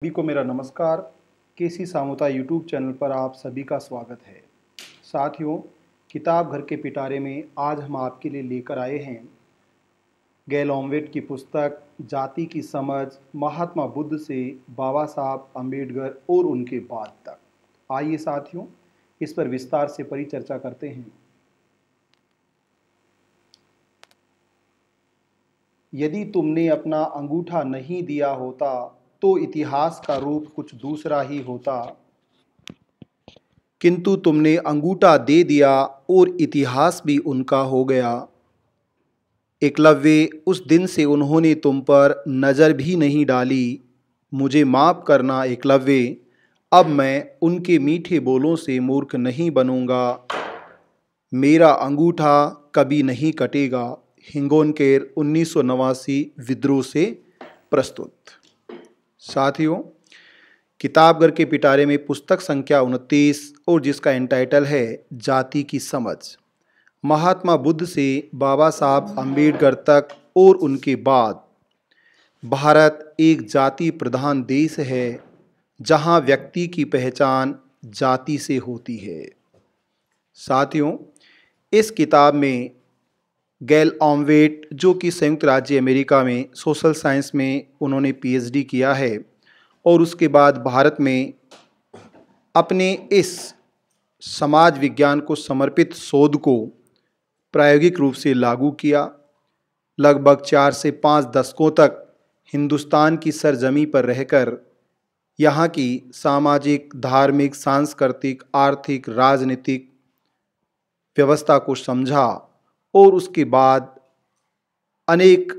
सभी को मेरा नमस्कार। केसी सामुता यूट्यूब चैनल पर आप सभी का स्वागत है। साथियों, किताब घर के पिटारे में आज हम आपके लिए लेकर आए हैं गैल ऑमवेट की पुस्तक जाति की समझ, महात्मा बुद्ध से बाबा साहब अम्बेडकर और उनके बाद तक। आइए साथियों, इस पर विस्तार से परिचर्चा करते हैं। यदि तुमने अपना अंगूठा नहीं दिया होता तो इतिहास का रूप कुछ दूसरा ही होता, किंतु तुमने अंगूठा दे दिया और इतिहास भी उनका हो गया। एकलव्य, उस दिन से उन्होंने तुम पर नज़र भी नहीं डाली। मुझे माफ़ करना एकलव्य, अब मैं उनके मीठे बोलों से मूर्ख नहीं बनूंगा। मेरा अंगूठा कभी नहीं कटेगा। हिंगोनकेर 1989 विद्रोह से प्रस्तुत। साथियों, किताब घर के पिटारे में पुस्तक संख्या 29 और जिसका एंटाइटल है जाति की समझ, महात्मा बुद्ध से बाबा साहब अम्बेडकर तक और उनके बाद। भारत एक जाति प्रधान देश है जहां व्यक्ति की पहचान जाति से होती है। साथियों, इस किताब में गैल ऑमवेट, जो कि संयुक्त राज्य अमेरिका में सोशल साइंस में उन्होंने पीएचडी किया है और उसके बाद भारत में अपने इस समाज विज्ञान को समर्पित शोध को प्रायोगिक रूप से लागू किया। लगभग 4 से 5 दशकों तक हिंदुस्तान की सरजमी पर रहकर यहाँ की सामाजिक, धार्मिक, सांस्कृतिक, आर्थिक, राजनीतिक व्यवस्था को समझा और उसके बाद अनेक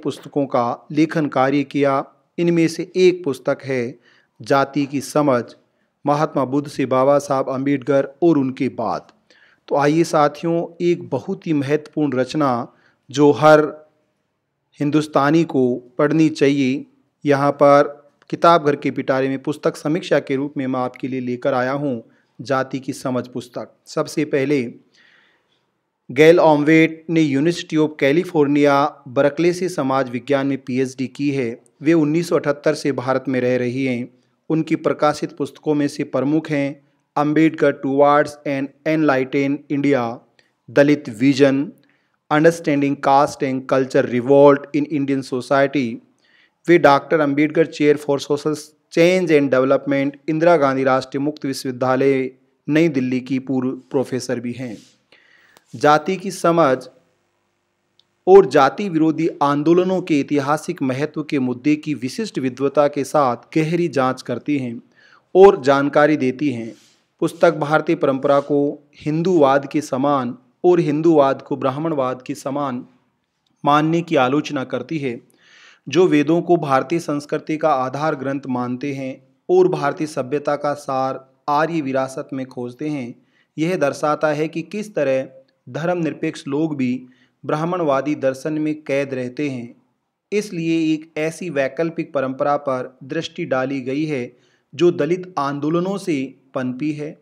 पुस्तकों का लेखन कार्य किया। इनमें से एक पुस्तक है जाति की समझ, महात्मा बुद्ध से बाबा साहब अम्बेडकर और उनके बाद। तो आइए साथियों, एक बहुत ही महत्वपूर्ण रचना जो हर हिंदुस्तानी को पढ़नी चाहिए, यहाँ पर किताब घर के पिटारे में पुस्तक समीक्षा के रूप में मैं आपके लिए लेकर आया हूँ जाति की समझ पुस्तक। सबसे पहले गैल ऑमवेट ने यूनिवर्सिटी ऑफ कैलिफोर्निया बर्कले से समाज विज्ञान में पीएचडी की है। वे 1978 से भारत में रह रही हैं। उनकी प्रकाशित पुस्तकों में से प्रमुख हैं Ambedkar towards an enlighten India, Dalit vision, understanding caste and culture revolt in Indian society. वे doctor Ambedkar chair for social change and development, Indira Gandhi राष्ट्रीय मुक्त विश्वविद्यालय नई दिल्ली की पूर्व प्रोफेसर भी हैं। जाति की समझ और जाति विरोधी आंदोलनों के ऐतिहासिक महत्व के मुद्दे की विशिष्ट विद्वता के साथ गहरी जांच करती हैं और जानकारी देती हैं। पुस्तक भारतीय परंपरा को हिंदूवाद के समान और हिंदूवाद को ब्राह्मणवाद के समान मानने की आलोचना करती है, जो वेदों को भारतीय संस्कृति का आधार ग्रंथ मानते हैं और भारतीय सभ्यता का सार आर्य विरासत में खोजते हैं। यह दर्शाता है कि किस तरह धर्मनिरपेक्ष लोग भी ब्राह्मणवादी दर्शन में कैद रहते हैं। इसलिए एक ऐसी वैकल्पिक परंपरा पर दृष्टि डाली गई है जो दलित आंदोलनों से पनपी है,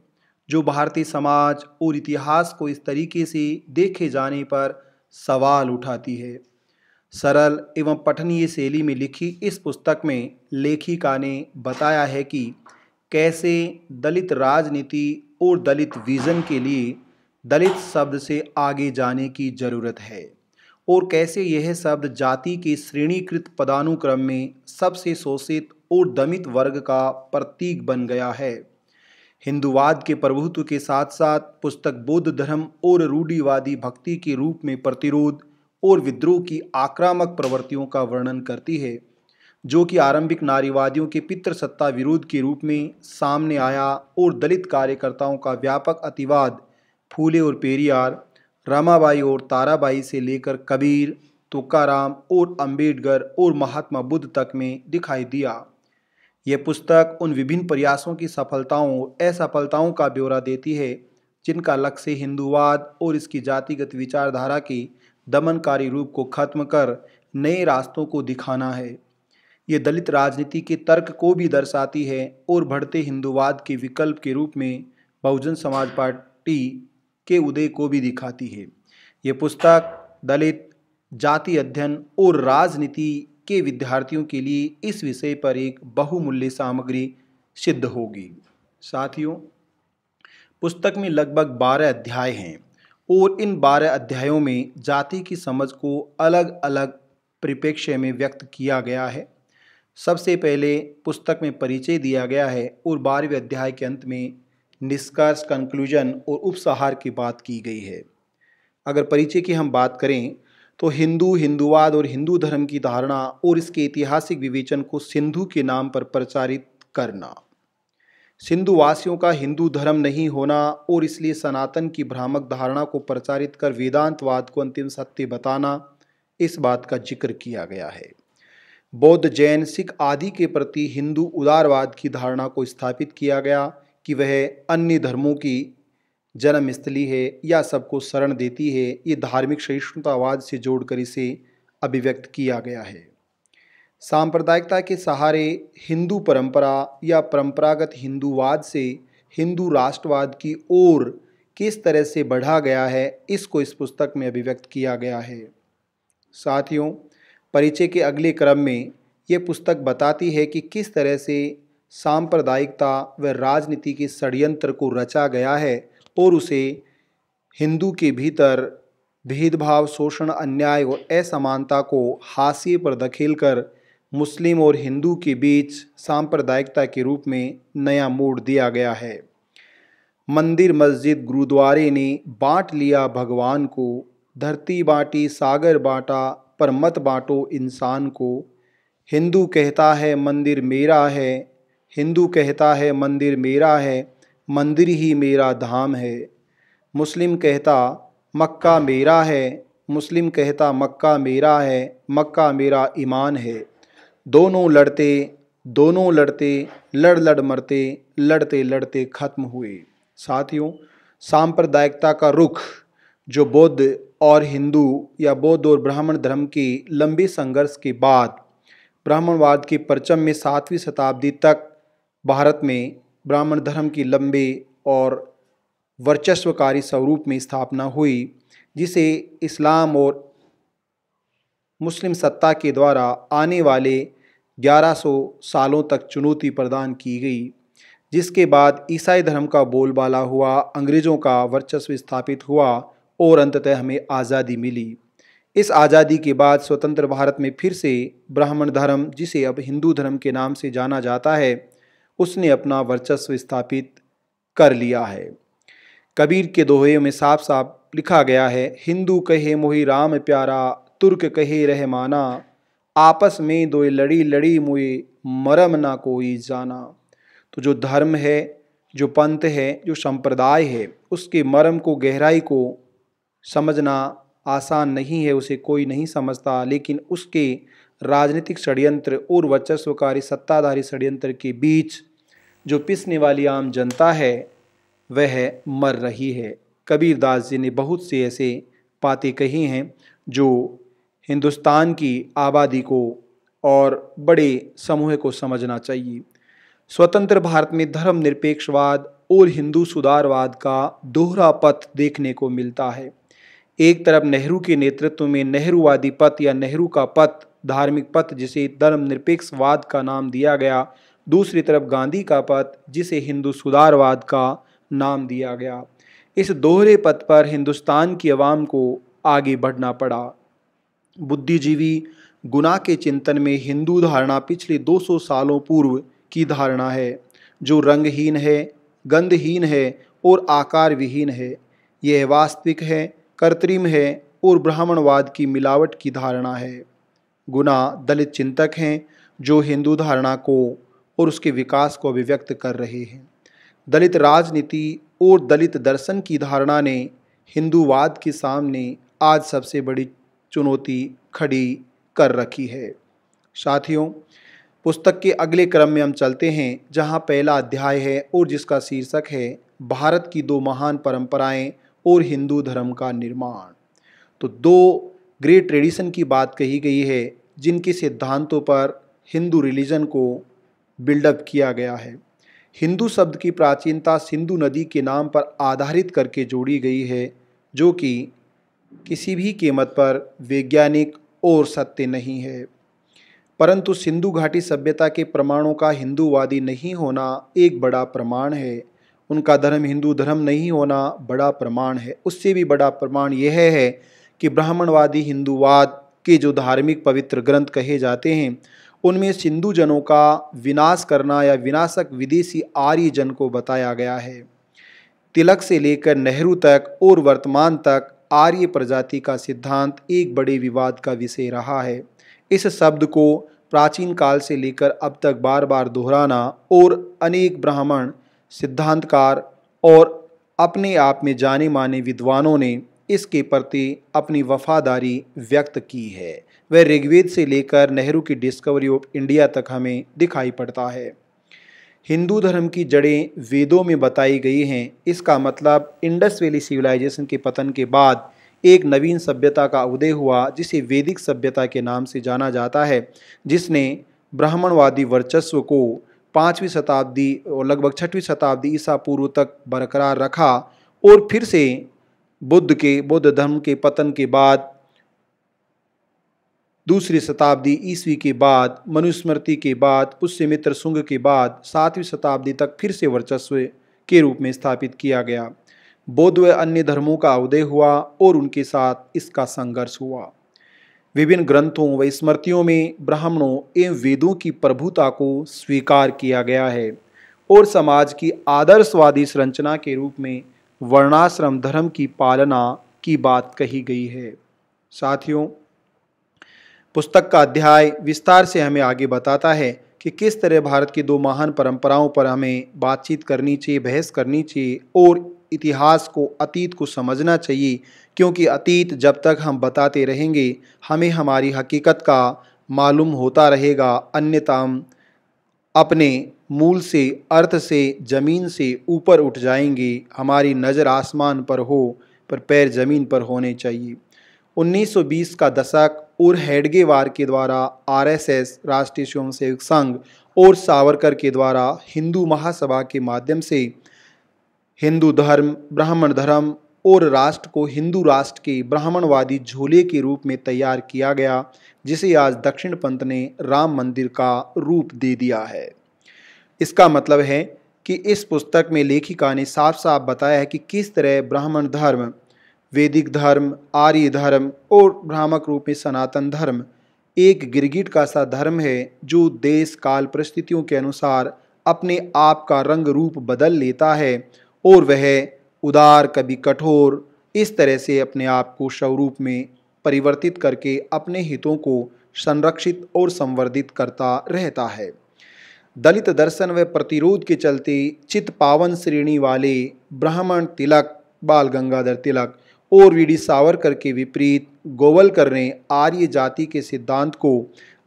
जो भारतीय समाज और इतिहास को इस तरीके से देखे जाने पर सवाल उठाती है। सरल एवं पठनीय शैली में लिखी इस पुस्तक में लेखिका ने बताया है कि कैसे दलित राजनीति और दलित विजन के लिए दलित शब्द से आगे जाने की जरूरत है और कैसे यह शब्द जाति के श्रेणीकृत पदानुक्रम में सबसे शोषित और दमित वर्ग का प्रतीक बन गया है। हिंदूवाद के प्रभुत्व के साथ साथ पुस्तक बौद्ध धर्म और रूढ़िवादी भक्ति के रूप में प्रतिरोध और विद्रोह की आक्रामक प्रवृत्तियों का वर्णन करती है, जो कि आरंभिक नारीवादियों के पितृसत्ता विरोध के रूप में सामने आया और दलित कार्यकर्ताओं का व्यापक अतिवाद फूले और पेरियार, रमाबाई और ताराबाई से लेकर कबीर, तुकाराम और अम्बेडकर और महात्मा बुद्ध तक में दिखाई दिया। यह पुस्तक उन विभिन्न प्रयासों की सफलताओं और असफलताओं का ब्यौरा देती है जिनका लक्ष्य हिंदूवाद और इसकी जातिगत विचारधारा के दमनकारी रूप को खत्म कर नए रास्तों को दिखाना है। ये दलित राजनीति के तर्क को भी दर्शाती है और बढ़ते हिंदूवाद के विकल्प के रूप में बहुजन समाज पार्टी के उदय को भी दिखाती है। ये पुस्तक दलित जाति अध्ययन और राजनीति के विद्यार्थियों के लिए इस विषय पर एक बहुमूल्य सामग्री सिद्ध होगी। साथियों, पुस्तक में लगभग 12 अध्याय हैं और इन 12 अध्यायों में जाति की समझ को अलग अलग परिप्रेक्ष्य में व्यक्त किया गया है। सबसे पहले पुस्तक में परिचय दिया गया है और 12वें अध्याय के अंत में निष्कर्ष, कंक्लूजन और उपसंहार की बात की गई है। अगर परिचय की हम बात करें तो हिंदूवाद और हिंदू धर्म की धारणा और इसके ऐतिहासिक विवेचन को सिंधु के नाम पर प्रचारित करना, सिंधु वासियों का हिंदू धर्म नहीं होना और इसलिए सनातन की भ्रामक धारणा को प्रचारित कर वेदांतवाद को अंतिम सत्य बताना, इस बात का जिक्र किया गया है। बौद्ध, जैन, सिख आदि के प्रति हिंदू उदारवाद की धारणा को स्थापित किया गया कि वह अन्य धर्मों की जन्मस्थली है या सबको शरण देती है। ये धार्मिक सहिष्णुतावाद से जोड़कर इसे अभिव्यक्त किया गया है। सांप्रदायिकता के सहारे हिंदू परंपरा या परंपरागत हिंदूवाद से हिंदू राष्ट्रवाद की ओर किस तरह से बढ़ा गया है, इसको इस पुस्तक में अभिव्यक्त किया गया है। साथियों, परिचय के अगले क्रम में ये पुस्तक बताती है कि किस तरह से सांप्रदायिकता व राजनीति के षड्यंत्र को रचा गया है और उसे हिंदू के भीतर भेदभाव, शोषण, अन्याय और असमानता को हाशिए पर धकेलकर मुस्लिम और हिंदू के बीच सांप्रदायिकता के रूप में नया मोड़ दिया गया है। मंदिर, मस्जिद, गुरुद्वारे ने बांट लिया भगवान को, धरती बांटी, सागर बांटा, पर मत बांटो इंसान को। हिंदू कहता है मंदिर मेरा है, हिंदू कहता है मंदिर मेरा है, मंदिर ही मेरा धाम है। मुस्लिम कहता मक्का मेरा है, मुस्लिम कहता मक्का मेरा है, मक्का मेरा ईमान है। दोनों लड़ते लड़ लड़ मरते, लड़ते लड़ते खत्म हुए। साथियों, सांप्रदायिकता का रुख जो बौद्ध और हिंदू या बौद्ध और ब्राह्मण धर्म के लंबे संघर्ष के बाद ब्राह्मणवाद के परचम में 7वीं शताब्दी तक भारत में ब्राह्मण धर्म की लंबे और वर्चस्वकारी स्वरूप में स्थापना हुई, जिसे इस्लाम और मुस्लिम सत्ता के द्वारा आने वाले 1100 सालों तक चुनौती प्रदान की गई, जिसके बाद ईसाई धर्म का बोलबाला हुआ, अंग्रेज़ों का वर्चस्व स्थापित हुआ और अंततः हमें आज़ादी मिली। इस आज़ादी के बाद स्वतंत्र भारत में फिर से ब्राह्मण धर्म, जिसे अब हिंदू धर्म के नाम से जाना जाता है, उसने अपना वर्चस्व स्थापित कर लिया है। कबीर के दोहे में साफ साफ लिखा गया है, हिंदू कहे मोहि राम प्यारा, तुर्क कहे रहमाना, आपस में दोय लड़ी लड़ी मुए, मरम ना कोई जाना। तो जो धर्म है, जो पंथ है, जो संप्रदाय है, उसके मर्म को, गहराई को समझना आसान नहीं है, उसे कोई नहीं समझता। लेकिन उसके राजनीतिक षड्यंत्र और वर्चस्वकारी सत्ताधारी षड्यंत्र के बीच जो पिसने वाली आम जनता है वह मर रही है। कबीरदास जी ने बहुत से ऐसे बातें कही हैं जो हिंदुस्तान की आबादी को और बड़े समूह को समझना चाहिए। स्वतंत्र भारत में धर्मनिरपेक्षवाद और हिंदू सुधारवाद का दोहरा पथ देखने को मिलता है। एक तरफ नेहरू के नेतृत्व में नेहरूवादी पथ या नेहरू का पथ, धार्मिक पथ जिसे धर्मनिरपेक्षवाद का नाम दिया गया, दूसरी तरफ गांधी का पथ जिसे हिंदू सुधारवाद का नाम दिया गया। इस दोहरे पथ पर हिंदुस्तान की आवाम को आगे बढ़ना पड़ा। बुद्धिजीवी गुनाह के चिंतन में हिंदू धारणा पिछले 200 सालों पूर्व की धारणा है, जो रंगहीन है, गंधहीन है और आकार विहीन है। यह वास्तविक है, कृत्रिम है और ब्राह्मणवाद की मिलावट की धारणा है। गुना दलित चिंतक हैं जो हिंदू धारणा को और उसके विकास को अभिव्यक्त कर रहे हैं। दलित राजनीति और दलित दर्शन की धारणा ने हिंदूवाद के सामने आज सबसे बड़ी चुनौती खड़ी कर रखी है। साथियों, पुस्तक के अगले क्रम में हम चलते हैं, जहां पहला अध्याय है और जिसका शीर्षक है भारत की 2 महान परंपराएं और हिंदू धर्म का निर्माण। तो 2 ग्रेट ट्रेडिशन की बात कही गई है, जिनके सिद्धांतों पर हिंदू रिलीजन को बिल्डअप किया गया है। हिंदू शब्द की प्राचीनता सिंधु नदी के नाम पर आधारित करके जोड़ी गई है, जो कि किसी भी कीमत पर वैज्ञानिक और सत्य नहीं है। परंतु सिंधु घाटी सभ्यता के प्रमाणों का हिंदूवादी नहीं होना एक बड़ा प्रमाण है। उनका धर्म हिंदू धर्म नहीं होना बड़ा प्रमाण है। उससे भी बड़ा प्रमाण यह है कि ब्राह्मणवादी हिंदूवाद के जो धार्मिक पवित्र ग्रंथ कहे जाते हैं, उनमें सिंधु जनों का विनाश करना या विनाशक विदेशी आर्य जन को बताया गया है। तिलक से लेकर नेहरू तक और वर्तमान तक आर्य प्रजाति का सिद्धांत एक बड़े विवाद का विषय रहा है। इस शब्द को प्राचीन काल से लेकर अब तक बार बार दोहराना और अनेक ब्राह्मण सिद्धांतकार और अपने आप में जाने माने विद्वानों ने इसके प्रति अपनी वफादारी व्यक्त की है। वह ऋग्वेद से लेकर नेहरू की डिस्कवरी ऑफ इंडिया तक हमें दिखाई पड़ता है। हिंदू धर्म की जड़ें वेदों में बताई गई हैं। इसका मतलब इंडस वैली सिविलाइजेशन के पतन के बाद एक नवीन सभ्यता का उदय हुआ, जिसे वैदिक सभ्यता के नाम से जाना जाता है, जिसने ब्राह्मणवादी वर्चस्व को 5वीं शताब्दी और लगभग 6वीं शताब्दी ईसा पूर्व तक बरकरार रखा और फिर से बौद्ध धर्म के पतन के बाद 2री शताब्दी ईस्वी के बाद, मनुस्मृति के बाद, पुष्यमित्र शुंग के बाद 7वीं शताब्दी तक फिर से वर्चस्व के रूप में स्थापित किया गया। बौद्ध व अन्य धर्मों का उदय हुआ और उनके साथ इसका संघर्ष हुआ। विभिन्न ग्रंथों व स्मृतियों में ब्राह्मणों एवं वेदों की प्रभुता को स्वीकार किया गया है और समाज की आदर्शवादी संरचना के रूप में वर्णाश्रम धर्म की पालना की बात कही गई है। साथियों, पुस्तक का अध्याय विस्तार से हमें आगे बताता है कि किस तरह भारत की 2 महान परंपराओं पर हमें बातचीत करनी चाहिए, बहस करनी चाहिए और इतिहास को, अतीत को समझना चाहिए, क्योंकि अतीत जब तक हम बताते रहेंगे हमें हमारी हकीकत का मालूम होता रहेगा, अन्यथा हम अपने मूल से, अर्थ से, ज़मीन से ऊपर उठ जाएंगे। हमारी नज़र आसमान पर हो पर पैर ज़मीन पर होने चाहिए। 1920 का दशक और हेडगेवार के द्वारा आरएसएस, राष्ट्रीय स्वयंसेवक संघ और सावरकर के द्वारा हिंदू महासभा के माध्यम से हिंदू धर्म, ब्राह्मण धर्म और राष्ट्र को हिंदू राष्ट्र के ब्राह्मणवादी झोले के रूप में तैयार किया गया, जिसे आज दक्षिण पंथ ने राम मंदिर का रूप दे दिया है। इसका मतलब है कि इस पुस्तक में लेखिका ने साफ साफ बताया है कि किस तरह ब्राह्मण धर्म, वैदिक धर्म, आर्य धर्म और भ्रामक रूप में सनातन धर्म एक गिरगिट का सा धर्म है जो देश काल परिस्थितियों के अनुसार अपने आप का रंग रूप बदल लेता है और वह उदार, कभी कठोर, इस तरह से अपने आप को स्वरूप में परिवर्तित करके अपने हितों को संरक्षित और संवर्धित करता रहता है। दलित दर्शन व प्रतिरोध के चलते चित पावन श्रेणी वाले ब्राह्मण तिलक, बाल गंगाधर तिलक और वीडी सावरकर के विपरीत गोवलकर ने आर्य जाति के सिद्धांत को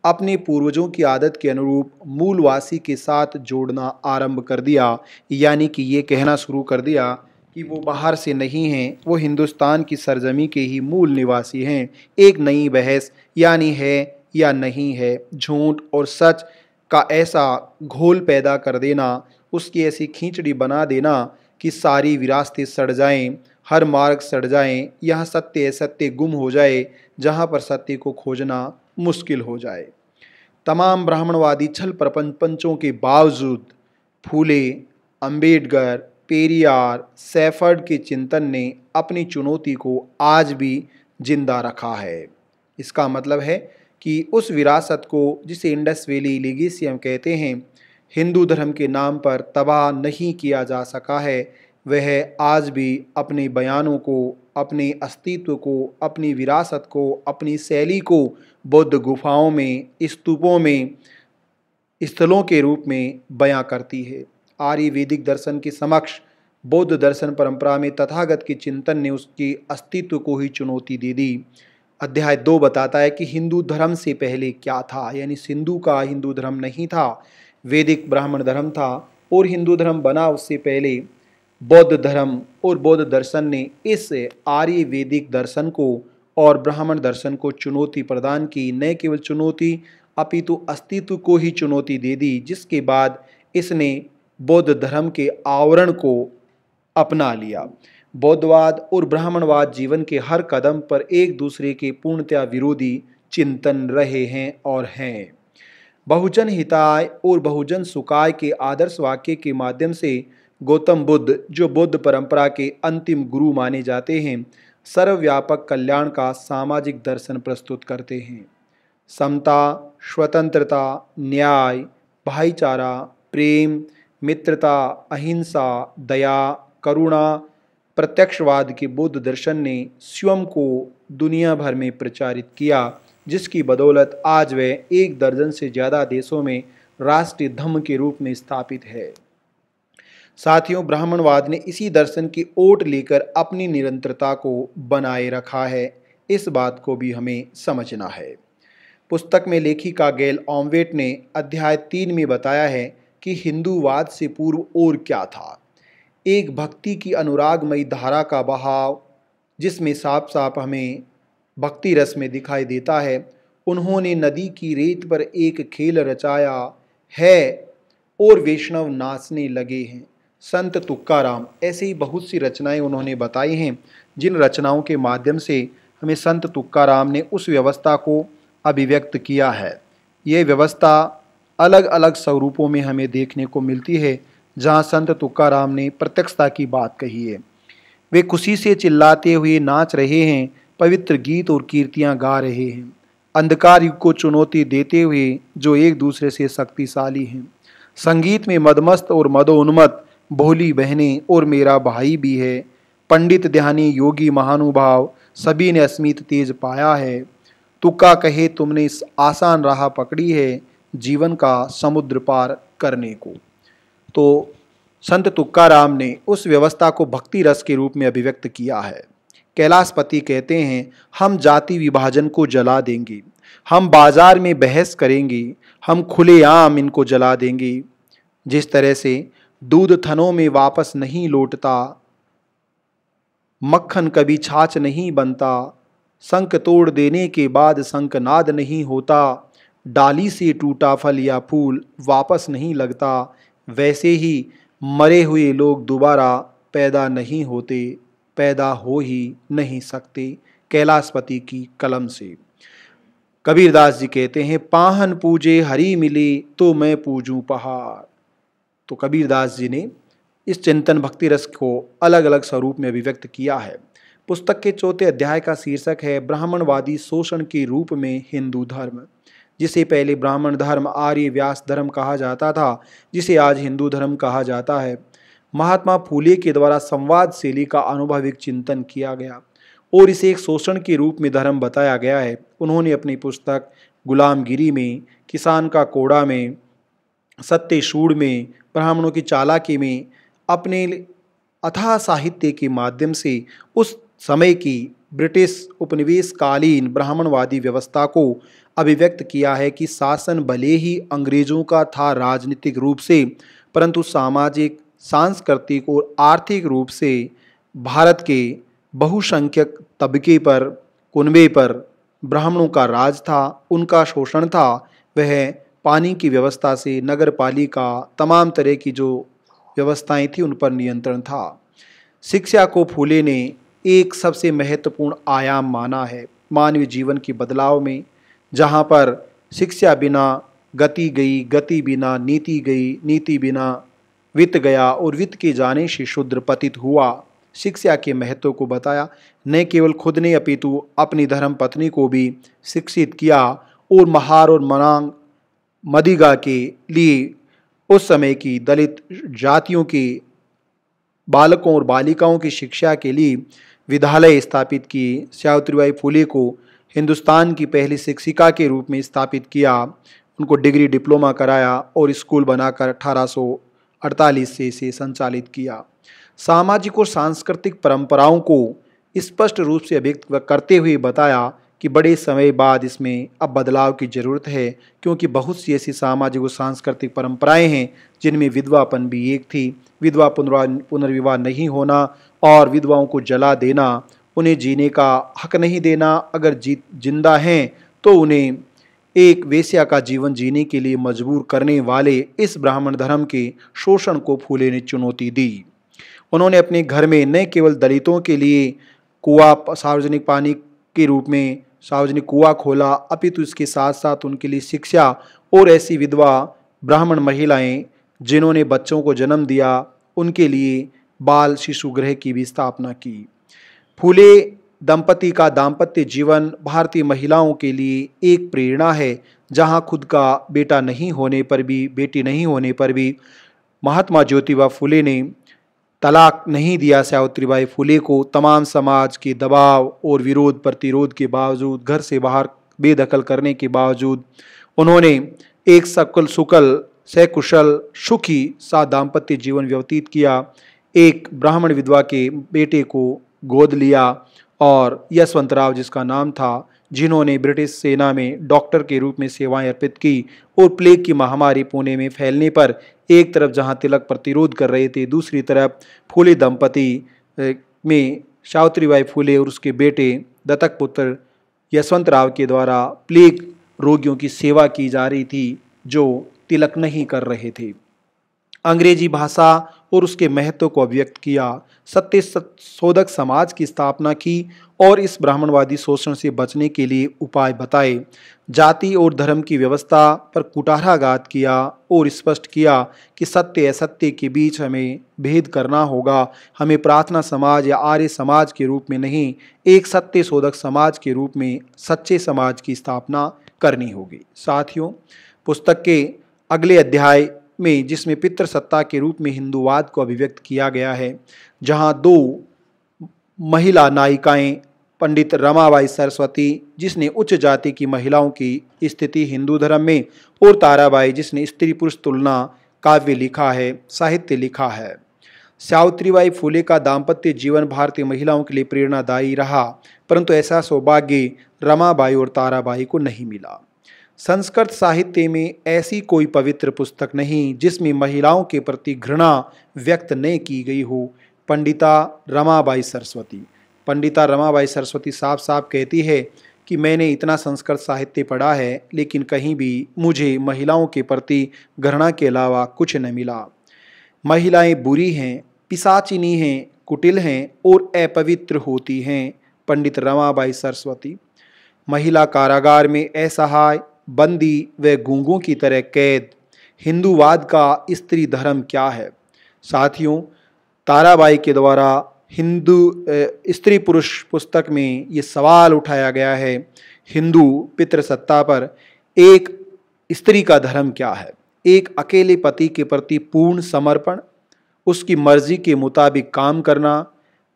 अपने पूर्वजों की आदत के अनुरूप मूलवासी के साथ जोड़ना आरंभ कर दिया, यानी कि ये कहना शुरू कर दिया कि वो बाहर से नहीं हैं, वो हिंदुस्तान की सरजमी के ही मूल निवासी हैं। एक नई बहस, यानी है या नहीं है, झूठ और सच का ऐसा घोल पैदा कर देना, उसकी ऐसी खींचड़ी बना देना कि सारी विरासतें सड़ जाएं, हर मार्ग सड़ जाएं, यहाँ सत्य सत्य गुम हो जाए, जहाँ पर सत्य को खोजना मुश्किल हो जाए। तमाम ब्राह्मणवादी छल प्रपंचों के बावजूद फूले, अंबेडकर, पेरियार, सैफर्ड के चिंतन ने अपनी चुनौती को आज भी जिंदा रखा है। इसका मतलब है कि उस विरासत को, जिसे इंडस वैली लीगेसी हम कहते हैं, हिंदू धर्म के नाम पर तबाह नहीं किया जा सका है, वह आज भी अपने बयानों को, अपने अस्तित्व को, अपनी विरासत को, अपनी शैली को बौद्ध गुफाओं में, स्तूपों में, स्थलों के रूप में बयां करती है। आर्य वैदिक दर्शन के समक्ष बौद्ध दर्शन परंपरा में तथागत के चिंतन ने उसके अस्तित्व को ही चुनौती दे दी। अध्याय 2 बताता है कि हिंदू धर्म से पहले क्या था, यानी सिंधु का हिंदू धर्म नहीं था, वैदिक ब्राह्मण धर्म था और हिंदू धर्म बना उससे पहले बौद्ध धर्म और बौद्ध दर्शन ने इस आर्य वैदिक दर्शन को और ब्राह्मण दर्शन को चुनौती प्रदान की। न केवल चुनौती अपितु अस्तित्व को ही चुनौती दे दी, जिसके बाद इसने बौद्ध धर्म के आवरण को अपना लिया। बौद्धवाद और ब्राह्मणवाद जीवन के हर कदम पर एक दूसरे के पूर्णतया विरोधी चिंतन रहे हैं और हैं। बहुजन हिताय और बहुजन सुखाय के आदर्श वाक्य के माध्यम से गौतम बुद्ध, जो बुद्ध परंपरा के अंतिम गुरु माने जाते हैं, सर्वव्यापक कल्याण का सामाजिक दर्शन प्रस्तुत करते हैं। समता, स्वतंत्रता, न्याय, भाईचारा, प्रेम, मित्रता, अहिंसा, दया, करुणा, प्रत्यक्षवाद के बुद्ध दर्शन ने स्वयं को दुनिया भर में प्रचारित किया, जिसकी बदौलत आज वह 1 दर्जन से ज़्यादा देशों में राष्ट्रीय धर्म के रूप में स्थापित है। साथियों, ब्राह्मणवाद ने इसी दर्शन की ओट लेकर अपनी निरंतरता को बनाए रखा है। इस बात को भी हमें समझना है। पुस्तक में लेखिका गैल ऑमवेट ने अध्याय 3 में बताया है कि हिंदूवाद से पूर्व और क्या था। एक भक्ति की अनुरागमयी धारा का बहाव, जिसमें साफ साफ हमें भक्ति रस में दिखाई देता है। उन्होंने नदी की रेत पर एक खेल रचाया है और वैष्णव नाचने लगे हैं। संत तुकाराम, ऐसे ही बहुत सी रचनाएं उन्होंने बताई हैं, जिन रचनाओं के माध्यम से हमें संत तुकाराम ने उस व्यवस्था को अभिव्यक्त किया है। ये व्यवस्था अलग अलग स्वरूपों में हमें देखने को मिलती है, जहाँ संत तुकाराम ने प्रत्यक्षता की बात कही है। वे खुशी से चिल्लाते हुए नाच रहे हैं, पवित्र गीत और कीर्तियाँ गा रहे हैं, अंधकार युग को चुनौती देते हुए जो एक दूसरे से शक्तिशाली हैं। संगीत में मदमस्त और मदोन्मत्त भोली बहनें और मेरा भाई भी है। पंडित, ध्यानी, योगी, महानुभाव सभी ने अस्मित तेज पाया है। तुक्का कहे तुमने इस आसान राह पकड़ी है, जीवन का समुद्र पार करने को। तो संत तुकाराम ने उस व्यवस्था को भक्ति रस के रूप में अभिव्यक्त किया है। कैलाशपति कहते हैं, हम जाति विभाजन को जला देंगे, हम बाजार में बहस करेंगे, हम खुलेआम इनको जला देंगे। जिस तरह से दूध थनों में वापस नहीं लौटता, मक्खन कभी छाछ नहीं बनता, शंख तोड़ देने के बाद शंखनाद नहीं होता, डाली से टूटा फल या फूल वापस नहीं लगता, वैसे ही मरे हुए लोग दोबारा पैदा नहीं होते, पैदा हो ही नहीं सकते। कैलाशपति की कलम से। कबीरदास जी कहते हैं, पाहन पूजे हरि मिले तो मैं पूजूं पहाड़। तो कबीरदास जी ने इस चिंतन भक्ति रस को अलग अलग स्वरूप में अभिव्यक्त किया है। पुस्तक के 4 अध्याय का शीर्षक है ब्राह्मणवादी शोषण के रूप में हिंदू धर्म, जिसे पहले ब्राह्मण धर्म, आर्य व्यास धर्म कहा जाता था, जिसे आज हिंदू धर्म कहा जाता है। महात्मा फूले के द्वारा संवाद शैली का अनुभविक चिंतन किया गया और इसे एक शोषण के रूप में धर्म बताया गया है। उन्होंने अपनी पुस्तक गुलामगिरी में, किसान का कोड़ा में, सत्यशूड़ में, ब्राह्मणों की चालाकी में अपने अथाह साहित्य के माध्यम से उस समय की ब्रिटिश उपनिवेशकालीन ब्राह्मणवादी व्यवस्था को अभिव्यक्त किया है कि शासन भले ही अंग्रेजों का था राजनीतिक रूप से, परंतु सामाजिक, सांस्कृतिक और आर्थिक रूप से भारत के बहुसंख्यक तबके पर, कुनबे पर ब्राह्मणों का राज था, उनका शोषण था। वह पानी की व्यवस्था से नगर पालिका, तमाम तरह की जो व्यवस्थाएं थी उन पर नियंत्रण था। शिक्षा को फूले ने एक सबसे महत्वपूर्ण आयाम माना है मानवीय जीवन के बदलाव में, जहाँ पर शिक्षा बिना गति गई, गति बिना नीति गई, नीति बिना वित्त गया और वित्त के जाने से शूद्र पतित हुआ। शिक्षा के महत्व को बताया, न केवल खुद ने अपितु अपनी धर्म पत्नी को भी शिक्षित किया और महार और मनांग मदिगा के लिए उस समय की दलित जातियों के बालकों और बालिकाओं की शिक्षा के लिए विद्यालय स्थापित किए। सावित्रीबाई फुले को हिंदुस्तान की पहली शिक्षिका के रूप में स्थापित किया, उनको डिग्री डिप्लोमा कराया और स्कूल बनाकर 1848 से इसे संचालित किया। सामाजिक और सांस्कृतिक परंपराओं को स्पष्ट रूप से अभिव्यक्त करते हुए बताया कि बड़े समय बाद इसमें अब बदलाव की ज़रूरत है, क्योंकि बहुत सी ऐसी सामाजिक और सांस्कृतिक परंपराएं हैं जिनमें विधवापन भी एक थी। विधवा पुनर्विवाह नहीं होना और विधवाओं को जला देना, उन्हें जीने का हक नहीं देना, अगर जिंदा हैं तो उन्हें एक वेश्या का जीवन जीने के लिए मजबूर करने वाले इस ब्राह्मण धर्म के शोषण को फूले ने चुनौती दी। उन्होंने अपने घर में न केवल दलितों के लिए कुआं, सार्वजनिक पानी के रूप में सार्वजनिक कुआं खोला, अपितु इसके साथ साथ उनके लिए शिक्षा और ऐसी विधवा ब्राह्मण महिलाएं जिन्होंने बच्चों को जन्म दिया, उनके लिए बाल शिशु गृह की भी स्थापना की। फूले दंपति का दाम्पत्य जीवन भारतीय महिलाओं के लिए एक प्रेरणा है। जहां खुद का बेटी नहीं होने पर भी महात्मा ज्योतिबा फूले ने तलाक नहीं दिया। सावित्रीबाई फूले को तमाम समाज के दबाव और विरोध प्रतिरोध के बावजूद, घर से बाहर बेदखल करने के बावजूद उन्होंने एक सकुशल सुखी सा दाम्पत्य जीवन व्यतीत किया। एक ब्राह्मण विधवा के बेटे को गोद लिया और यशवंतराव जिसका नाम था, जिन्होंने ब्रिटिश सेना में डॉक्टर के रूप में सेवाएं अर्पित की और प्लेग की महामारी पुणे में फैलने पर एक तरफ जहां तिलक प्रतिरोध कर रहे थे, दूसरी तरफ फूले दंपति में सावित्रीबाई फूले और उसके बेटे दत्तक पुत्र यशवंतराव के द्वारा प्लेग रोगियों की सेवा की जा रही थी, जो तिलक नहीं कर रहे थे। अंग्रेजी भाषा और उसके महत्व को अभिव्यक्त किया, सत्य शोधक समाज की स्थापना की और इस ब्राह्मणवादी शोषण से बचने के लिए उपाय बताए। जाति और धर्म की व्यवस्था पर कुठाराघात किया और स्पष्ट किया कि सत्य असत्य के बीच हमें भेद करना होगा। हमें प्रार्थना समाज या आर्य समाज के रूप में नहीं, एक सत्य शोधक समाज के रूप में सच्चे समाज की स्थापना करनी होगी। साथियों, पुस्तक के अगले अध्याय में, जिसमें पितृसत्ता के रूप में हिंदूवाद को अभिव्यक्त किया गया है, जहां दो महिला नायिकाएं, पंडित रमाबाई सरस्वती जिसने उच्च जाति की महिलाओं की स्थिति हिंदू धर्म में, और ताराबाई जिसने स्त्री पुरुष तुलना काव्य लिखा है, साहित्य लिखा है। सावित्रीबाई फूले का दाम्पत्य जीवन भारतीय महिलाओं के लिए प्रेरणादायी रहा, परंतु ऐसा सौभाग्य रमाबाई और ताराबाई को नहीं मिला। संस्कृत साहित्य में ऐसी कोई पवित्र पुस्तक नहीं जिसमें महिलाओं के प्रति घृणा व्यक्त न की गई हो। पंडिता रमाबाई सरस्वती साफ साफ कहती है कि मैंने इतना संस्कृत साहित्य पढ़ा है, लेकिन कहीं भी मुझे महिलाओं के प्रति घृणा के अलावा कुछ न मिला। महिलाएं बुरी हैं, पिशाचिनी हैं, कुटिल हैं और अपवित्र होती हैं। पंडित रमाबाई सरस्वती। महिला कारागार में असहाय, बंदी व गूंगों की तरह कैद। हिंदूवाद का स्त्री धर्म क्या है? साथियों, ताराबाई के द्वारा हिंदू स्त्री पुरुष पुस्तक में ये सवाल उठाया गया है, हिंदू पितृसत्ता पर एक स्त्री का धर्म क्या है? एक अकेले पति के प्रति पूर्ण समर्पण, उसकी मर्जी के मुताबिक काम करना,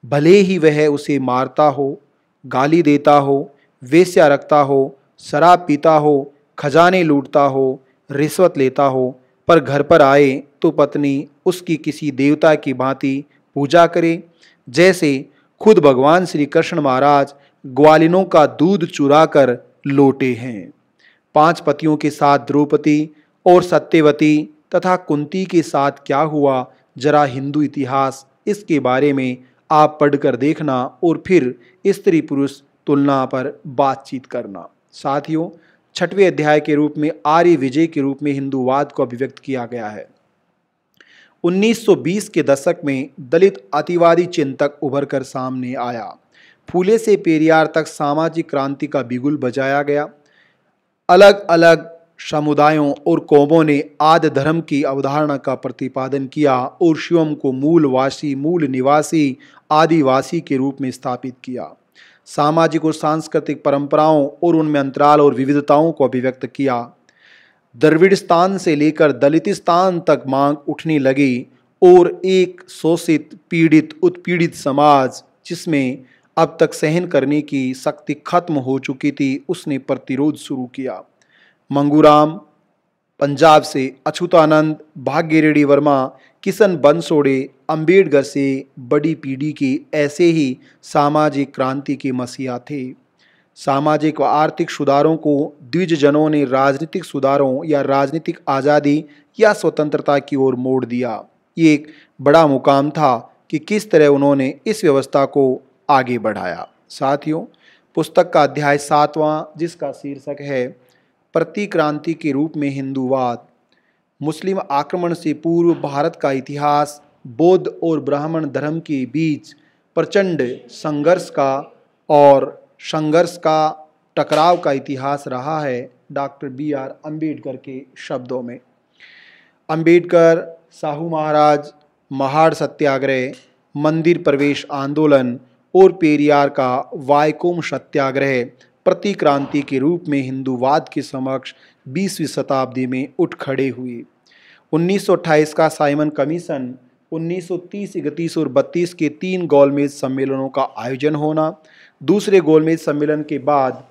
भले ही वह उसे मारता हो, गाली देता हो, वेश्या रखता हो, शराब पीता हो, खजाने लूटता हो, रिश्वत लेता हो, पर घर पर आए तो पत्नी उसकी किसी देवता की भांति पूजा करे, जैसे खुद भगवान श्री कृष्ण महाराज ग्वालिनों का दूध चुरा कर लौटे हैं। 5 पतियों के साथ द्रौपदी और सत्यवती तथा कुंती के साथ क्या हुआ, जरा हिंदू इतिहास इसके बारे में आप पढ़कर देखना और फिर स्त्री पुरुष तुलना पर बातचीत करना। साथियों, 6वें अध्याय के रूप में आर्य विजय के रूप में हिंदूवाद को अभिव्यक्त किया गया है। 1920 के दशक में दलित अतिवादी चिंतक उभर कर सामने आया। फूले से पेरियार तक सामाजिक क्रांति का बिगुल बजाया गया। अलग अलग समुदायों और कौमों ने आदि धर्म की अवधारणा का प्रतिपादन किया और शिवम को मूल निवासी आदिवासी के रूप में स्थापित किया। सामाजिक और सांस्कृतिक परंपराओं और उनमें अंतराल और विविधताओं को अभिव्यक्त किया। द्रविड़स्तान से लेकर दलितिस्तान तक मांग उठने लगी और एक शोषित, पीड़ित, उत्पीड़ित समाज जिसमें अब तक सहन करने की शक्ति खत्म हो चुकी थी, उसने प्रतिरोध शुरू किया। मंगूराम पंजाब से, अच्युतानंद, भाग्यरेड्डी वर्मा, किशन बनसोड़े, अंबेडकर से बड़ी पीढ़ी के ऐसे ही सामाजिक क्रांति के मसीहा थे। सामाजिक व आर्थिक सुधारों को द्विजजनों ने राजनीतिक सुधारों या राजनीतिक आज़ादी या स्वतंत्रता की ओर मोड़ दिया। ये एक बड़ा मुकाम था कि किस तरह उन्होंने इस व्यवस्था को आगे बढ़ाया। साथियों, पुस्तक का अध्याय 7वां, जिसका शीर्षक है प्रतिक्रांति के रूप में हिंदूवाद, मुस्लिम आक्रमण से पूर्व भारत का इतिहास, बौद्ध और ब्राह्मण धर्म के बीच प्रचंड संघर्ष का टकराव का इतिहास रहा है, डॉक्टर BR अम्बेडकर के शब्दों में। अम्बेडकर साहू महाराज, महाड़ सत्याग्रह, मंदिर प्रवेश आंदोलन और पेरियार का वायकोम सत्याग्रह प्रतिक्रांति के रूप में हिंदूवाद के समक्ष 20वीं शताब्दी में उठ खड़े हुए। 1928 का साइमन कमीशन, 1930, 31 और 32 के 3 गोलमेज सम्मेलनों का आयोजन होना, दूसरे गोलमेज सम्मेलन के बाद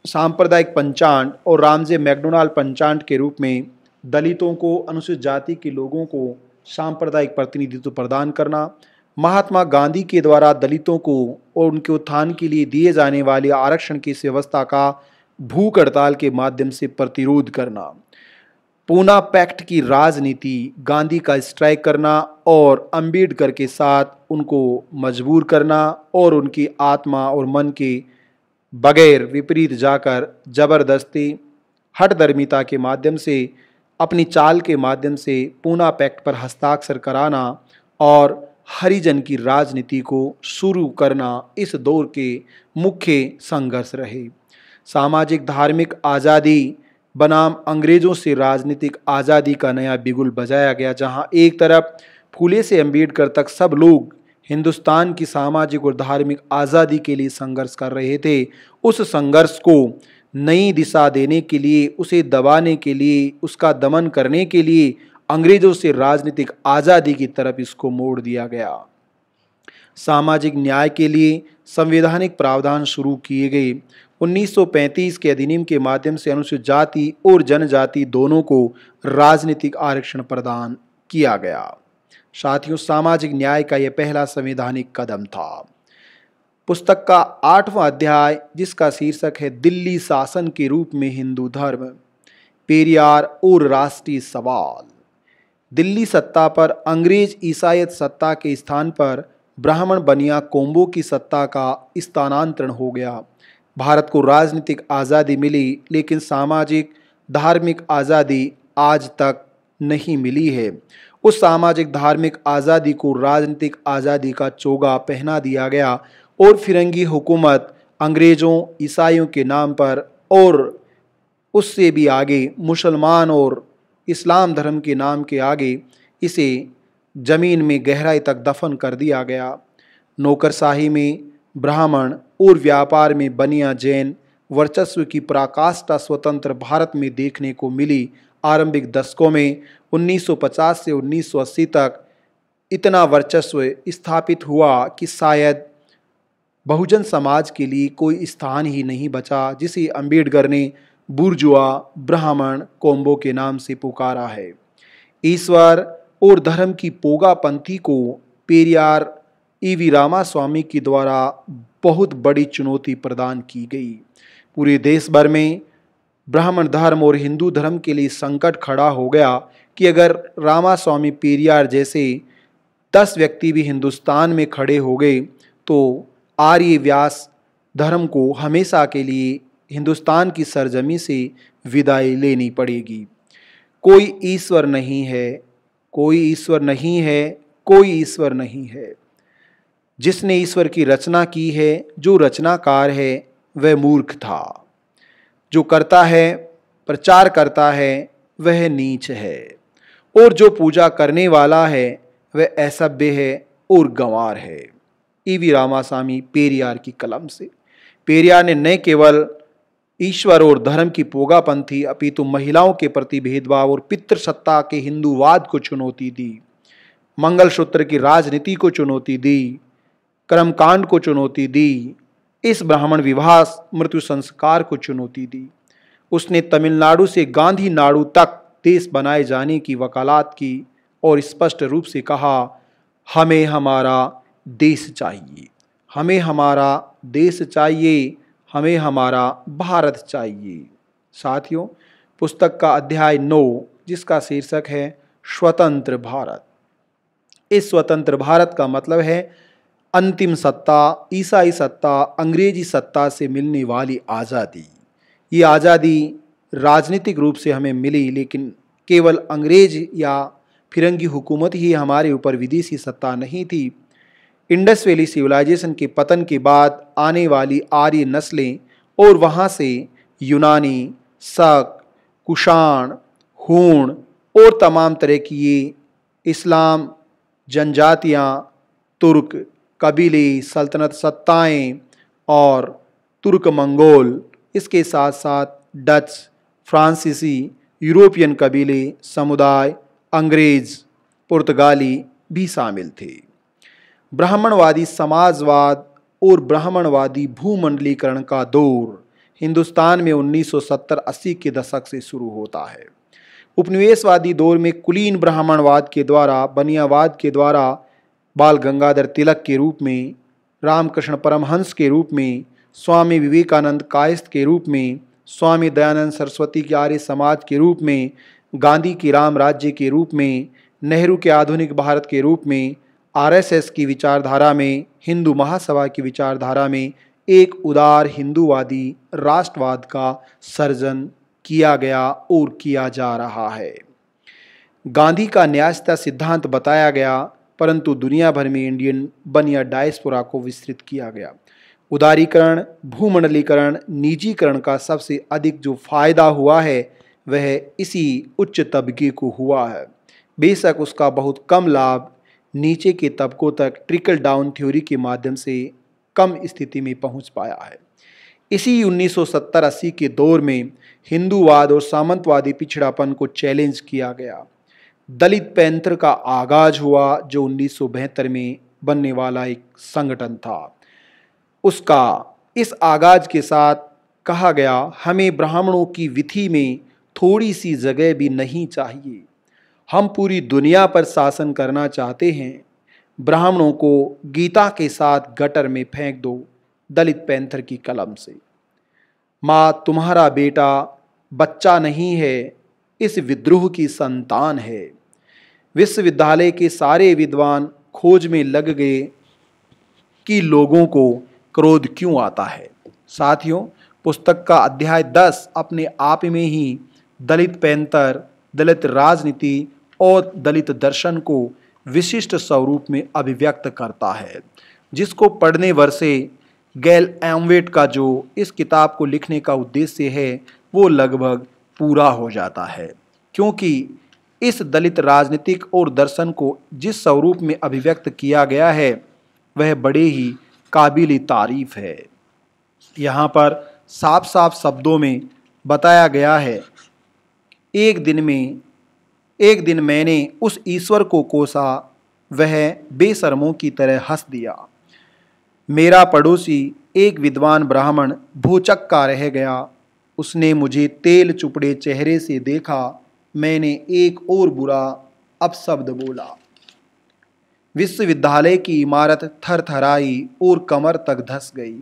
सांप्रदायिक पंचांग और रामजे मैकडोनाल्ड पंचांग के रूप में दलितों को, अनुसूचित जाति के लोगों को सांप्रदायिक प्रतिनिधित्व प्रदान करना, महात्मा गांधी के द्वारा दलितों को और उनके उत्थान के लिए दिए जाने वाले आरक्षण की इस व्यवस्था का भूख हड़ताल के माध्यम से प्रतिरोध करना, पूना पैक्ट की राजनीति, गांधी का स्ट्राइक करना और अंबेडकर के साथ उनको मजबूर करना और उनकी आत्मा और मन के बगैर विपरीत जाकर जबरदस्ती हठधर्मिता के माध्यम से, अपनी चाल के माध्यम से पूना पैक्ट पर हस्ताक्षर कराना और हरिजन की राजनीति को शुरू करना इस दौर के मुख्य संघर्ष रहे। सामाजिक धार्मिक आज़ादी बनाम अंग्रेजों से राजनीतिक आज़ादी का नया बिगुल बजाया गया, जहां एक तरफ फूले से अंबेडकर तक सब लोग हिंदुस्तान की सामाजिक और धार्मिक आज़ादी के लिए संघर्ष कर रहे थे। उस संघर्ष को नई दिशा देने के लिए, उसे दबाने के लिए, उसका दमन करने के लिए अंग्रेजों से राजनीतिक आज़ादी की तरफ इसको मोड़ दिया गया। सामाजिक न्याय के लिए संवैधानिक प्रावधान शुरू किए गए। 1935 के अधिनियम के माध्यम से अनुसूचित जाति और जनजाति दोनों को राजनीतिक आरक्षण प्रदान किया गया। साथियों, सामाजिक न्याय का यह पहला संवैधानिक कदम था। पुस्तक का 8वां अध्याय, जिसका शीर्षक है दिल्ली शासन के रूप में हिंदू धर्म, पेरियार और राष्ट्रीय सवाल। दिल्ली सत्ता पर अंग्रेज ईसाईयत सत्ता के स्थान पर ब्राह्मण बनिया कोम्बो की सत्ता का स्थानांतरण हो गया। भारत को राजनीतिक आज़ादी मिली, लेकिन सामाजिक धार्मिक आज़ादी आज तक नहीं मिली है। उस सामाजिक धार्मिक आज़ादी को राजनीतिक आज़ादी का चोगा पहना दिया गया और फिरंगी हुकूमत अंग्रेज़ों, ईसाइयों के नाम पर और उससे भी आगे मुसलमान और इस्लाम धर्म के नाम के आगे इसे जमीन में गहराई तक दफन कर दिया गया। नौकरशाही में ब्राह्मण और व्यापार में बनिया जैन वर्चस्व की पराकाष्ठा स्वतंत्र भारत में देखने को मिली। आरंभिक दशकों में 1950 से 1980 तक इतना वर्चस्व स्थापित हुआ कि शायद बहुजन समाज के लिए कोई स्थान ही नहीं बचा, जिसे अंबेडकर ने बुर्जुआ ब्राह्मण कोम्बो के नाम से पुकारा है। ईश्वर और धर्म की पोगापंथी को पेरियार E.V. रामास्वामी के द्वारा बहुत बड़ी चुनौती प्रदान की गई। पूरे देश भर में ब्राह्मण धर्म और हिंदू धर्म के लिए संकट खड़ा हो गया कि अगर रामास्वामी पेरियार जैसे 10 व्यक्ति भी हिंदुस्तान में खड़े हो गए तो आर्य व्यास धर्म को हमेशा के लिए हिंदुस्तान की सरजमी से विदाई लेनी पड़ेगी। कोई ईश्वर नहीं है, कोई ईश्वर नहीं है, कोई ईश्वर नहीं है। जिसने ईश्वर की रचना की है, जो रचनाकार है, वह मूर्ख था। जो करता है, प्रचार करता है, वह नीच है, और जो पूजा करने वाला है वह असभ्य है और गंवार है। E.V. रामास्वामी पेरियार की कलम से। पेरियार ने न केवल ईश्वर और धर्म की पोगापंथी अपितु महिलाओं के प्रति भेदभाव और पितृसत्ता के हिंदूवाद को चुनौती दी, मंगलसूत्र की राजनीति को चुनौती दी, कर्मकांड को चुनौती दी, इस ब्राह्मण विवाह मृत्यु संस्कार को चुनौती दी। उसने तमिलनाडु से गांधी नाडु तक देश बनाए जाने की वकालत की और स्पष्ट रूप से कहा, हमें हमारा देश चाहिए, हमें हमारा देश चाहिए, हमें हमारा भारत चाहिए। साथियों, पुस्तक का अध्याय 9, जिसका शीर्षक है स्वतंत्र भारत। इस स्वतंत्र भारत का मतलब है अंतिम सत्ता, ईसाई सत्ता, अंग्रेजी सत्ता से मिलने वाली आज़ादी। ये आज़ादी राजनीतिक रूप से हमें मिली, लेकिन केवल अंग्रेज या फिरंगी हुकूमत ही हमारे ऊपर विदेशी सत्ता नहीं थी। इंडस वैली सिविलाइजेशन के पतन के बाद आने वाली आर्य नस्लें और वहाँ से यूनानी, शक, कुषाण, हूण और तमाम तरह की ये इस्लाम जनजातियाँ, तुर्क कबीले, सल्तनत सत्ताएं और तुर्क मंगोल, इसके साथ साथ डच, फ्रांसीसी, यूरोपियन कबीले, समुदाय, अंग्रेज, पुर्तगाली भी शामिल थे। ब्राह्मणवादी समाजवाद और ब्राह्मणवादी भूमंडलीकरण का दौर हिंदुस्तान में 1970-80 के दशक से शुरू होता है। उपनिवेशवादी दौर में कुलीन ब्राह्मणवाद के द्वारा, बनियावाद के द्वारा बाल गंगाधर तिलक के रूप में, रामकृष्ण परमहंस के रूप में, स्वामी विवेकानंद कायस्थ के रूप में, स्वामी दयानंद सरस्वती के आर्य समाज के रूप में, गांधी की राम राज्य के रूप में, नेहरू के आधुनिक भारत के रूप में, आरएसएस की विचारधारा में, हिंदू महासभा की विचारधारा में एक उदार हिंदूवादी राष्ट्रवाद का सर्जन किया गया और किया जा रहा है। गांधी का न्यायता सिद्धांत बताया गया, परंतु दुनिया भर में इंडियन बनिया डायस्पोरा को विस्तृत किया गया। उदारीकरण, भूमंडलीकरण, निजीकरण का सबसे अधिक जो फायदा हुआ है वह इसी उच्च तबके को हुआ है। बेशक उसका बहुत कम लाभ नीचे के तबकों तक ट्रिकल डाउन थ्योरी के माध्यम से कम स्थिति में पहुंच पाया है। इसी 1970-80 के दौर में हिंदूवाद और सामंतवादी पिछड़ापन को चैलेंज किया गया। दलित पैंथर का आगाज हुआ, जो 1972 में बनने वाला एक संगठन था। उसका इस आगाज के साथ कहा गया, हमें ब्राह्मणों की विधि में थोड़ी सी जगह भी नहीं चाहिए, हम पूरी दुनिया पर शासन करना चाहते हैं, ब्राह्मणों को गीता के साथ गटर में फेंक दो। दलित पैंथर की कलम से। माँ, तुम्हारा बेटा बच्चा नहीं है, इस विद्रोह की संतान है। विश्वविद्यालय के सारे विद्वान खोज में लग गए कि लोगों को क्रोध क्यों आता है। साथियों, पुस्तक का अध्याय 10 अपने आप में ही दलित पैंतर, दलित राजनीति और दलित दर्शन को विशिष्ट स्वरूप में अभिव्यक्त करता है, जिसको पढ़ने वर्षे गैल एम्वेट का जो इस किताब को लिखने का उद्देश्य है वो लगभग पूरा हो जाता है, क्योंकि इस दलित राजनीतिक और दर्शन को जिस स्वरूप में अभिव्यक्त किया गया है वह बड़े ही काबिल तारीफ है। यहाँ पर साफ साफ शब्दों में बताया गया है, एक दिन मैंने उस ईश्वर को कोसा, वह बेशर्मों की तरह हंस दिया। मेरा पड़ोसी एक विद्वान ब्राह्मण भौचक्का रह गया। उसने मुझे तेल चुपड़े चेहरे से देखा। मैंने एक और बुरा अपशब्द बोला। विश्वविद्यालय की इमारत थरथराई और कमर तक धंस गई।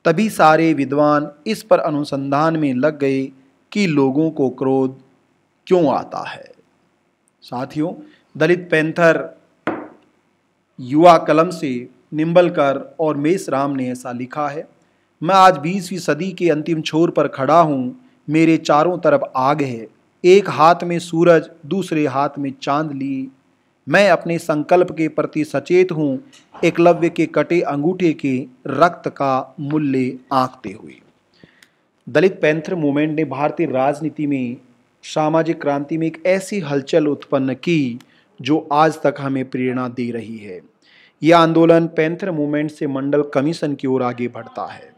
तभी सारे विद्वान इस पर अनुसंधान में लग गए कि लोगों को क्रोध क्यों आता है। साथियों, दलित पैंथर युवा कलम से निंबलकर और मेसराम ने ऐसा लिखा है, मैं आज 20वीं सदी के अंतिम छोर पर खड़ा हूँ। मेरे चारों तरफ आग है, एक हाथ में सूरज, दूसरे हाथ में चांद लिए। मैं अपने संकल्प के प्रति सचेत हूँ, एकलव्य के कटे अंगूठे के रक्त का मूल्य आंकते हुए। दलित पैंथर मूवमेंट ने भारतीय राजनीति में, सामाजिक क्रांति में एक ऐसी हलचल उत्पन्न की जो आज तक हमें प्रेरणा दे रही है। यह आंदोलन पैंथर मूवमेंट से मंडल कमीशन की ओर आगे बढ़ता है।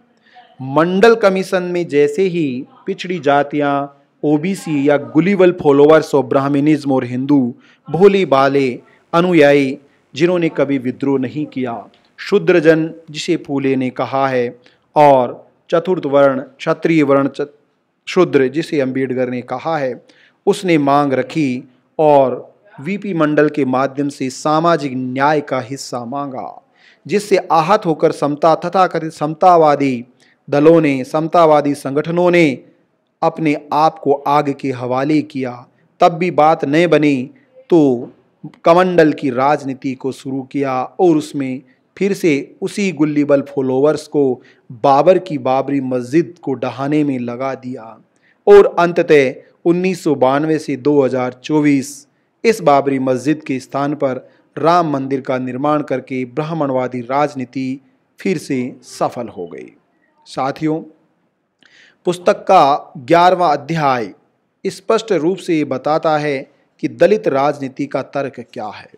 मंडल कमीशन में जैसे ही पिछड़ी जातियां, ओबीसी या गुलीवल फॉलोअर्स ऑफ ब्राह्मणिज्म और हिंदू भोले भाले अनुयायी जिन्होंने कभी विद्रोह नहीं किया, शूद्रजन जिसे फूले ने कहा है, और चतुर्थ वर्ण क्षत्रिय वर्ण शूद्र जिसे अंबेडकर ने कहा है, उसने मांग रखी और वीपी मंडल के माध्यम से सामाजिक न्याय का हिस्सा मांगा, जिससे आहत होकर समता तथाकथित समतावादी दलों ने, समतावादी संगठनों ने अपने आप को आग के हवाले किया। तब भी बात न बनी तो कमंडल की राजनीति को शुरू किया और उसमें फिर से उसी गुल्लीबल फॉलोअर्स को बाबर की बाबरी मस्जिद को ढहाने में लगा दिया और अंततः 1992 से 2024 इस बाबरी मस्जिद के स्थान पर राम मंदिर का निर्माण करके ब्राह्मणवादी राजनीति फिर से सफल हो गई। साथियों, पुस्तक का 11वां अध्याय स्पष्ट रूप से ये बताता है कि दलित राजनीति का तर्क क्या है।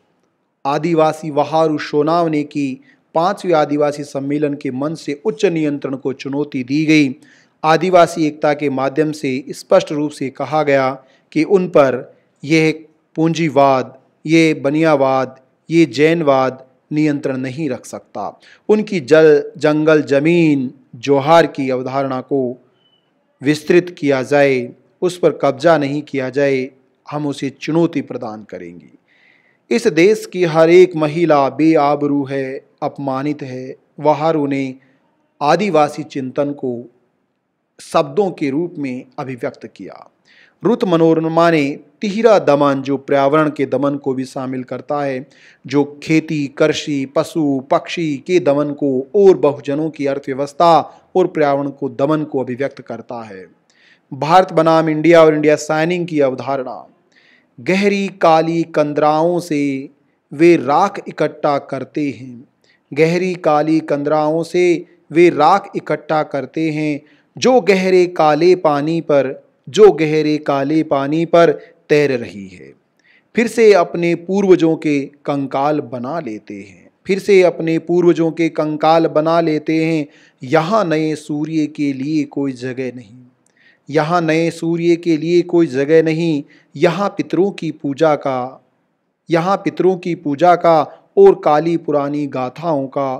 आदिवासी वहारू सोनाव ने की 5वें आदिवासी सम्मेलन के मन से उच्च नियंत्रण को चुनौती दी गई। आदिवासी एकता के माध्यम से स्पष्ट रूप से कहा गया कि उन पर यह पूंजीवाद, ये बनियावाद, ये जैनवाद नियंत्रण नहीं रख सकता। उनकी जल, जंगल, जमीन, जोहार की अवधारणा को विस्तृत किया जाए, उस पर कब्जा नहीं किया जाए, हम उसे चुनौती प्रदान करेंगे। इस देश की हर एक महिला बेआबरू है, अपमानित है। वहारू ने आदिवासी चिंतन को शब्दों के रूप में अभिव्यक्त किया। रुत मनोरमा ने तिहरा दमन, जो पर्यावरण के दमन को भी शामिल करता है, जो खेती, कृषि, पशु पक्षी के दमन को और बहुजनों की अर्थव्यवस्था और पर्यावरण को दमन को अभिव्यक्त करता है। भारत बनाम इंडिया और इंडिया साइनिंग की अवधारणा, गहरी काली कंदराओं से वे राख इकट्ठा करते हैं, गहरी काली कंदराओं से वे राख इकट्ठा करते हैं, जो गहरे काले पानी पर तैर रही है। फिर से अपने पूर्वजों के कंकाल बना लेते हैं, फिर से अपने पूर्वजों के कंकाल बना लेते हैं। यहाँ नए सूर्य के लिए कोई जगह नहीं, यहाँ नए सूर्य के लिए कोई जगह नहीं। यहाँ पितरों की पूजा का और काली पुरानी गाथाओं का,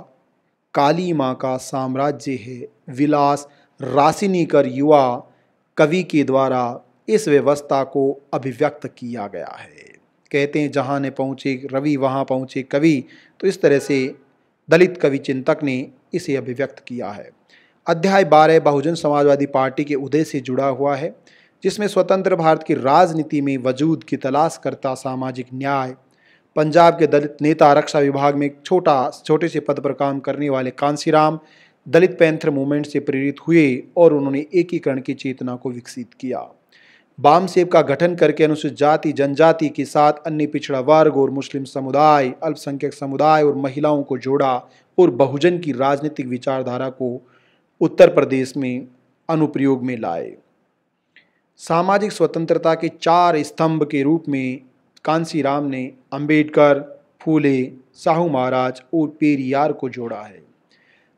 काली माँ का साम्राज्य है। विलास रासिनी कर युवा कवि के द्वारा इस व्यवस्था को अभिव्यक्त किया गया है। कहते हैं जहाँ ने पहुँचे रवि वहाँ पहुँचे कवि। तो इस तरह से दलित कवि चिंतक ने इसे अभिव्यक्त किया है। अध्याय 12 बहुजन समाजवादी पार्टी के उदय से जुड़ा हुआ है, जिसमें स्वतंत्र भारत की राजनीति में वजूद की तलाश करता सामाजिक न्याय, पंजाब के दलित नेता, रक्षा विभाग में एक छोटे से पद पर काम करने वाले कांसीराम दलित पैंथर मूवमेंट से प्रेरित हुए और उन्होंने एकीकरण की चेतना को विकसित किया। बामसेब का गठन करके अनुसूचित जाति, जनजाति के साथ अन्य पिछड़ा वर्ग और मुस्लिम समुदाय, अल्पसंख्यक समुदाय और महिलाओं को जोड़ा और बहुजन की राजनीतिक विचारधारा को उत्तर प्रदेश में अनुप्रयोग में लाए। सामाजिक स्वतंत्रता के 4 स्तंभ के रूप में कांसीराम ने अंबेडकर, फूले, साहू महाराज और पेरियार को जोड़ा है।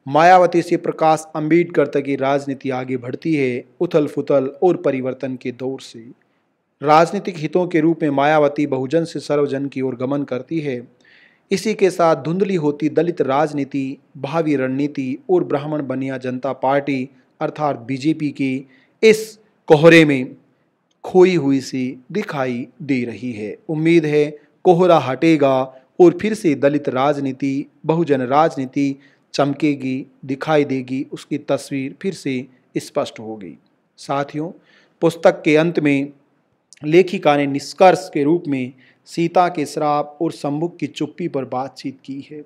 मायावती से प्रकाश अंबेडकर तक की राजनीति आगे बढ़ती है। उथल फुथल और परिवर्तन के दौर से राजनीतिक हितों के रूप में मायावती बहुजन से सर्वजन की ओर गमन करती है। इसी के साथ धुंधली होती दलित राजनीति, भावी रणनीति और ब्राह्मण बनिया जनता पार्टी अर्थात बीजेपी की इस कोहरे में खोई हुई सी दिखाई दे रही है। उम्मीद है कोहरा हटेगा और फिर से दलित राजनीति, बहुजन राजनीति चमकेगी, दिखाई देगी, उसकी तस्वीर फिर से स्पष्ट होगी। साथियों, पुस्तक के अंत में लेखिका ने निष्कर्ष के रूप में सीता के श्राप और शंभुक की चुप्पी पर बातचीत की है।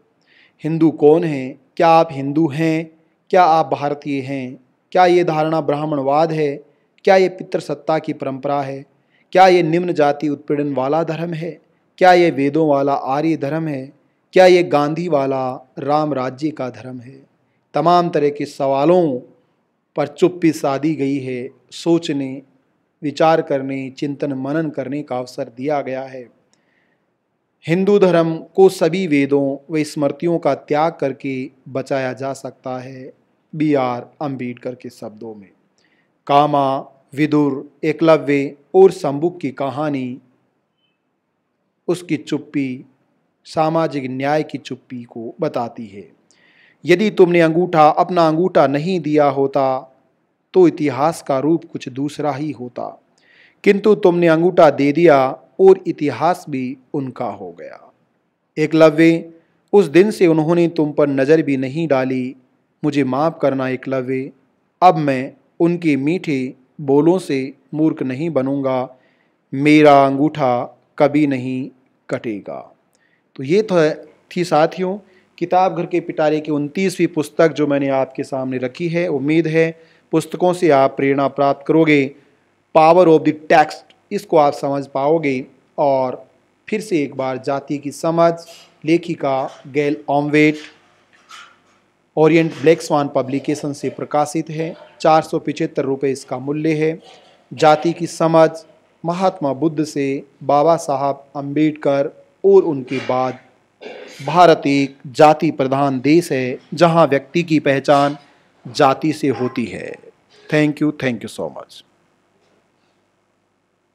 हिंदू कौन है? क्या आप हिंदू हैं? क्या आप भारतीय हैं? क्या ये धारणा ब्राह्मणवाद है? क्या ये पितृसत्ता की परंपरा है? क्या ये निम्न जाति उत्पीड़न वाला धर्म है? क्या ये वेदों वाला आर्य धर्म है? क्या ये गांधी वाला राम राज्य का धर्म है? तमाम तरह के सवालों पर चुप्पी साधी गई है। सोचने, विचार करने, चिंतन मनन करने का अवसर दिया गया है। हिंदू धर्म को सभी वेदों व स्मृतियों का त्याग करके बचाया जा सकता है। B.R. अम्बेडकर के शब्दों में कामा, विदुर, एकलव्य और शंभुक की कहानी उसकी चुप्पी, सामाजिक न्याय की चुप्पी को बताती है। यदि तुमने अपना अंगूठा नहीं दिया होता तो इतिहास का रूप कुछ दूसरा ही होता, किंतु तुमने अंगूठा दे दिया और इतिहास भी उनका हो गया। एकलव्य, उस दिन से उन्होंने तुम पर नज़र भी नहीं डाली। मुझे माफ़ करना एकलव्य, अब मैं उनके मीठे बोलों से मूर्ख नहीं बनूंगा। मेरा अंगूठा कभी नहीं कटेगा। तो ये थी साथियों किताब घर के पिटारे की 29वीं पुस्तक जो मैंने आपके सामने रखी है। उम्मीद है पुस्तकों से आप प्रेरणा प्राप्त करोगे। पावर ऑफ द टेक्स्ट, इसको आप समझ पाओगे। और फिर से एक बार जाति की समझ, लेखिका गैल Omvedt Orient black swan publication से प्रकाशित है। 475 रुपये इसका मूल्य है। जाति की समझ, महात्मा बुद्ध से बाबा साहब अम्बेडकर और उनके बाद। भारत एक जाति प्रधान देश है जहां व्यक्ति की पहचान जाति से होती है। Thank you so much.